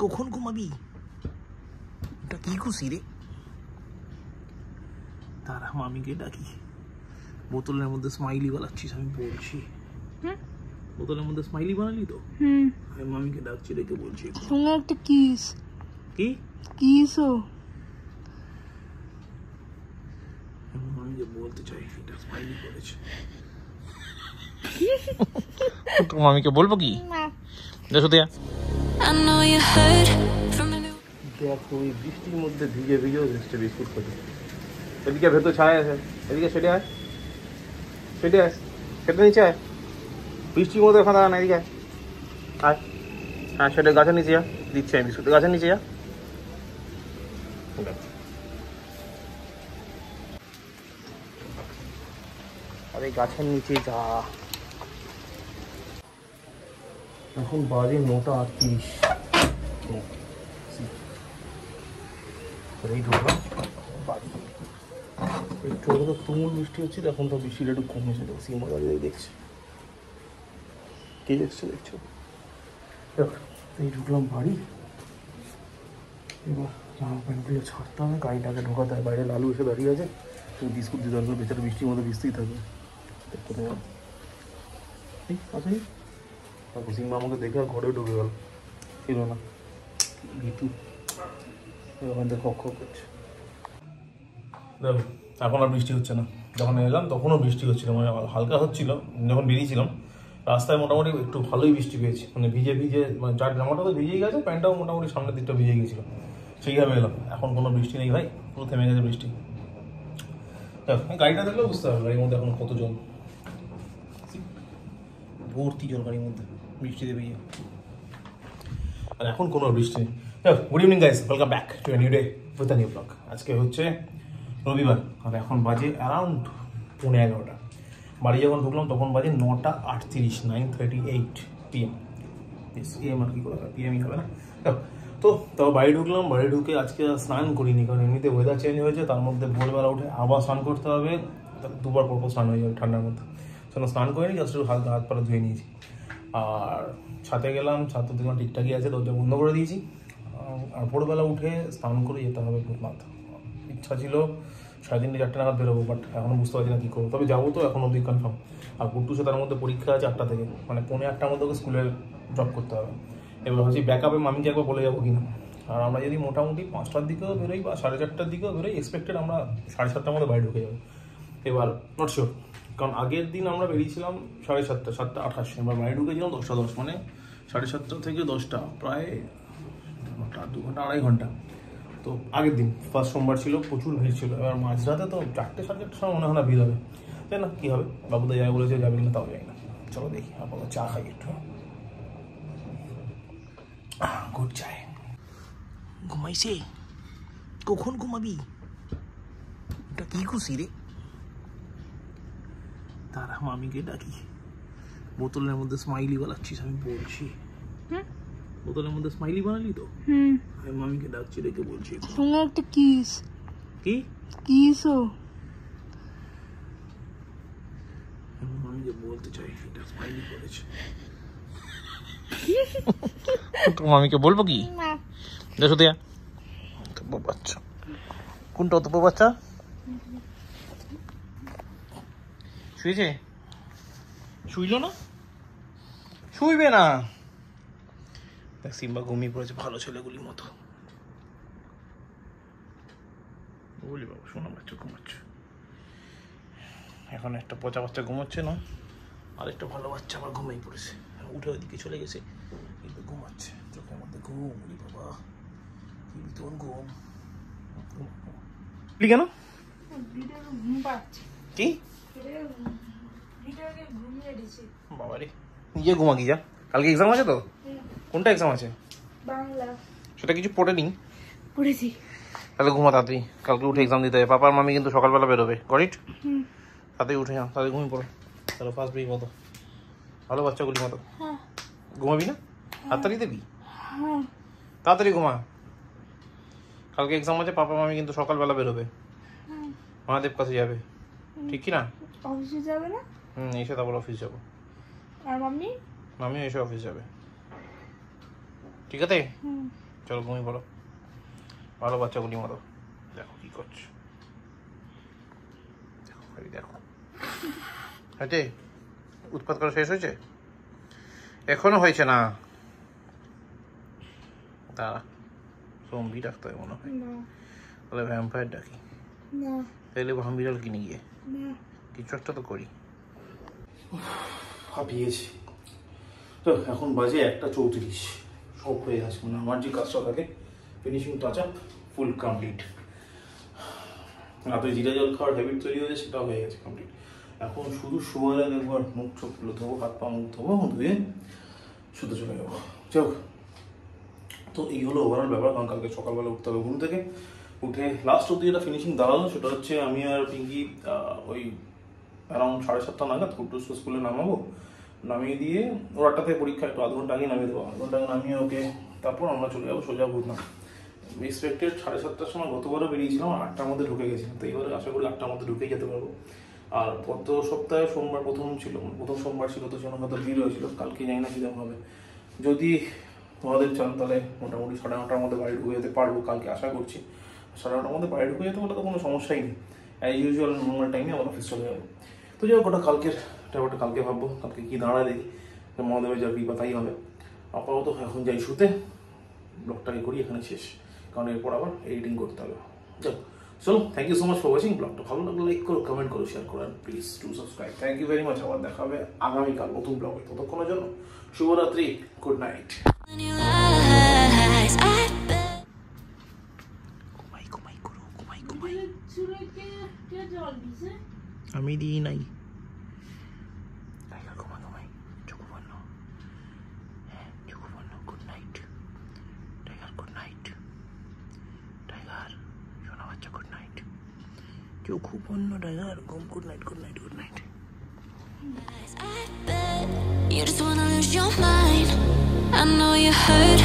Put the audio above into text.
কখন ঘুমাবি? এটা কি খুশি রে? তারা মামিকে ডাকি। বোতলের মধ্যে স্মাইলি বানাচ্ছিস আমি বলছি। বোতলের মধ্যে স্মাইলি বানালি তো? আমি মামিকে ডাকছি, রেখে বলছি তোমার একটা কিস। কি কিসও মামিকে বলতে চাই এটা স্মাইলি করেছে। তো মামিকে বলবো কি? দেখো দেখ ওই বৃষ্টির মধ্যে ভিজে ভিজেও এসছে বিস্কুট খেতে। এদিকে ভেতর ছায় আছে, এদিকে সেটে আয়, সেটে আয়, সেটা নিচে আয়। বৃষ্টির মধ্যে ওখানে না, এদিকে আয়। হ্যাঁ সেটা গাছের নিচে যা, দিচ্ছি আমি বিস্কুট, গাছের নিচে যা। আরে গাছের নিচে যা। এখন বাজে 9:38। এই ঢোকলাম একটু আগে তো তুমুল বৃষ্টি হচ্ছিল, এখন তো বৃষ্টিটা একটু কমেছে। সিমা দাঁড়িয়ে দেখছে, কে এসছে দেখছো। এই ঢুকলাম বাড়ি, এবার জামা প্যান্টগুলো ছাড়তে হবে, গাড়িটাকে ঢোকাতে হবে। বাইরে লালু এসে দাঁড়িয়ে আছে, তুমি বিস্কুট দিতে পারবে, বেচারা বৃষ্টির মধ্যে ভিজতেই থাকবে। কোথায় এই আছে সিমা আমাকে দেখে আর ঘরে ঢুকে গেল, ছিল না ভিতু ওখান থেকে খক খক করছে। দেখো এখন আর বৃষ্টি হচ্ছে না, যখন এলাম তখনও বৃষ্টি হচ্ছিলো, মানে হালকা হচ্ছিল যখন বেরিয়েছিলাম। রাস্তায় মোটামুটি একটু ভালোই বৃষ্টি পেয়েছি, মানে ভিজে ভিজে, মানে যার জামাটা তো ভিজেই গেছে, প্যান্টটাও মোটামুটি সামনের দিকটা ভিজে গেছিলো, সেইভাবে এলাম। এখন কোনো বৃষ্টি নেই ভাই, পুরো থেমে গেছে বৃষ্টি। গাড়িটা দেখলেও বুঝতে হবে গাড়ির মধ্যে এখন কত জল, ভর্তি জল গাড়ির মধ্যে বৃষ্টিতে ভিজে। আর এখন কোনো বৃষ্টি নেই। Good evening guys, welcome back to a new day with a new blog. আজকে হচ্ছে রবিবার, আর এখন বাজে অ্যারাউন্ড 11:30। বাড়ি যখন ঢুকলাম তখন বাজে 9:38, 9:38 PM। এম আর কি করে পিএমই হবে না। তো তাও বাড়ি ঢুকলাম, বাড়ি ঢুকে আজকে স্নান করিনি, কারণ এমনিতে ওয়েদার চেঞ্জ হয়েছে, তার মধ্যে ভোরবেলা উঠে আবার স্নান করতে হবে, দুবার পরপর স্নান হয়ে যাবে ঠান্ডার মধ্যে। সেখানে স্নান করিনি, জাস্ট হাত পাটা ধুয়ে নিয়েছি। আর ছাদে গেলাম, ছাদ তো দেখলাম ঠিকঠাকই আছে, দরজা বন্ধ করে দিয়েছি। আর ভোরবেলা উঠে স্নান করে যেতে হবে ভূতনাথ। ইচ্ছা ছিল 3:30 4টে নাগাদ বেরোবো, বাট এখনও বুঝতে পারছি না কী করবো। তবে যাবো তো এখন অবধি কনফার্ম। আর গুট্টু তার মধ্যে পরীক্ষা আছে 8টা থেকে, মানে 8:45টার মধ্যে ওকে স্কুলে ড্রপ করতে হবে। এবার ভাবছি ব্যাকআপে মামিকে একবার বলে যাবো কিনা। আর আমরা যদি মোটামুটি 5টার দিকেও বেরোই বা 4:30টার দিকেও বেরোই, এক্সপেক্টেড আমরা 7:30টার মধ্যে বাড়ি ঢুকে যাবো। এবার নট শিওর, কারণ আগের দিন আমরা বেরিয়েছিলাম 7:30, 7:28, এবার বাড়ি ঢুকেছিলাম 10:10, মানে 7:30 থেকে 10টা, প্রায় 2 ঘন্টা 2.5 ঘন্টা। তো আগের দিন ফার্স্ট সোমবার ছিল, প্রচুর ভিড় ছিল। এবার মাঝরাতে তো 4টে 4:30টার সময় মনে হয় না ভিড় হবে, তাই না? কী হবে, বাবুদা যাবে বলেছে, যাবে কিনা তাও যাই না। চলো দেখি, আপাতত চা খাই একটু, গুড চাই। ঘুমাইছে? কখন ঘুমাবি? এটা কি খুশি রে? তারা মামিকে ডাকি। বোতলের মধ্যে স্মাইলি বানাচ্ছিস আমি বলছি। বোতলের মধ্যে স্মাইলি বানালি তো? আমি মামিকে ডাকছি, রেখে বলছি তোমার একটা কিস। কি কিসও মামিকে বলতে চাই এটা স্মাইলি করেছে। তো মামিকে বলবো কি? দেখো দেয়া বাচ্চা কোনটা, অত বাচ্চা শুয়েছে? শুইল না, শুইবে না। দেখ সিম্বা ঘুমিয়ে পড়েছে ভালো ছেলেগুলির মতো। বলি বাবু, শোনা বাচ্চা ঘুমাচ্ছে। এখন একটা পচা বাচ্চা ঘুমাচ্ছে না, আর একটা ভালো বাচ্চা আবার ঘুমিয়ে পড়েছে, উঠে ওইদিকে চলে গেছে, কিন্তু ঘুমাচ্ছে। চোখের মধ্যে ঘুম, বলি বাবা কি বিতরণ ঘুম। কেন কি বাবারে, নিজে ঘুমা কি যা, কালকে এক্সাম আছে তো? কোনটা এক্সাম আছে? বাংলা। সেটা কিছু পড়েনি? পড়েছি। তাহলে ঘুমা তাড়াতাড়ি, কালকে উঠে এক্সাম দিতে হবে। পাপা আর মামি কিন্তু সকালবেলা বেরোবে, গরিট তাড়াতাড়ি উঠে যাও, তাড়াতাড়ি ঘুমিয়ে পড়ো। তাহলে ফার্স্ট বেই মতো ভালো বাচ্চাগুলি মতো ঘুমাবি না? তাড়াতাড়ি দেবি, তাড়াতাড়ি ঘুমা। কালকে এক্সাম আছে, পাপা মামি কিন্তু সকালবেলা বেরোবে, মহাদেব কাছে যাবে, ঠিক কি না? অফিসে যাবে না? এসে তারপর অফিস যাবো। আর মাম্মি? মামিও এসে অফিস যাবে, ঠিক আছে? চলো ঘুমিয়ে পড়ো, ভালো বাচ্চাগুলি মতো। দেখো কি করছো, দেখো দেখো হয়েছে, উৎপাত করা শেষ হয়েছে? এখনো হয়েছে না, দাঁড়া জম্বি ডাকতে হবে মনে হয়, তাহলে ভ্যাম্পায়ার ডাকি, তাহলে ভাম্বিরাল কিনে গিয়ে কিছু একটা তো করি। হাঁপিয়েছি তো, এখন বাজে 1:34, সব হয়ে গেছে, মানে আমার যে কাজটা থাকে finishing touch up full complete. রাতে জিরা জল খাওয়ার হ্যাবিট তৈরি হয়েছে, সেটাও হয়ে গেছে কমপ্লিট। এখন শুধু শোয়ার আগে একবার মুখ চোখগুলো ধোবো, হাত পা মুখ ধোবো, ধুয়ে শুধু চলে যাবো। যাও, তো এই হলো ওভারঅল ব্যাপার। কারণ কালকে সকালবেলা উঠতে হবে ঘুম থেকে, উঠে লাস্ট অব্দি যেটা ফিনিশিং দাঁড়ালো সেটা হচ্ছে আমি আর পিঙ্কি ওই অ্যারাউন্ড 7:30 নাগাদ কুটুসকে স্কুলে নামাবো, নামিয়ে দিয়ে ওর 8টা থেকে পরীক্ষা, একটু আধ ঘন্টা আগে নামিয়ে দেবো, আধ ঘন্টা আগে নামিয়ে ওকে তারপর আমরা চলে যাবো সোজা ভূতনাথ। এক্সপেক্টেড 7:30টার সময় গতবারও বেরিয়েছিলাম, 8টার মধ্যে ঢুকে গেছিলাম, তো এইবারে আশা করি 8টার মধ্যে ঢুকেই যেতে পারবো। আর গত সপ্তাহে সোমবার প্রথম সোমবার ছিল, তো সেখানে হয়তো ভিড় হয়েছিল, কালকে জানি না কীরকম হবে। যদি তোমাদের চান তাহলে মোটামুটি 9:30টার মধ্যে বাড়ি ঢুকে যেতে পারবো কালকে, আশা করছি। 9:30টার মধ্যে বাড়ি ঢুকে যেতে পারলে তো কোনো সমস্যাই নেই, অ্যাজ ইউজুয়াল নর্মাল টাইমে আমার অফিস চলে যাবো। তো যাই হোক, ওটা কালকের ব্যাপারটা কালকে ভাববো, কালকে কী দাঁড়ায় দেখি, মহাদেবের যা কৃপা তাই হবে। আপাতত এখন যাই শুতে, ব্লগটাকে করি এখানে শেষ, কারণ এরপর আবার এডিটিং করতে হবে। যাক, চলো, thank you so much for watching. ব্লগটা ভালো লাগলে লাইক করো, কমেন্ট করো, শেয়ার করো, please to subscribe. Thank you very much. আবার দেখা হবে আগামীকাল নতুন ব্লগে, ততক্ষণের জন্য শুভরাত্রি, গুড নাইট। আমি দিই নাই, ঘুমাই, চোখ বন্ধ, চোখ বন্ধ, good night tiger, good night tiger, শোনা বাচ্চা, গুড নাইট, চোখ বন্ধ টাইগার, ঘুম, good night, good night, good night. You just wanna lose your mind. I know you hurt.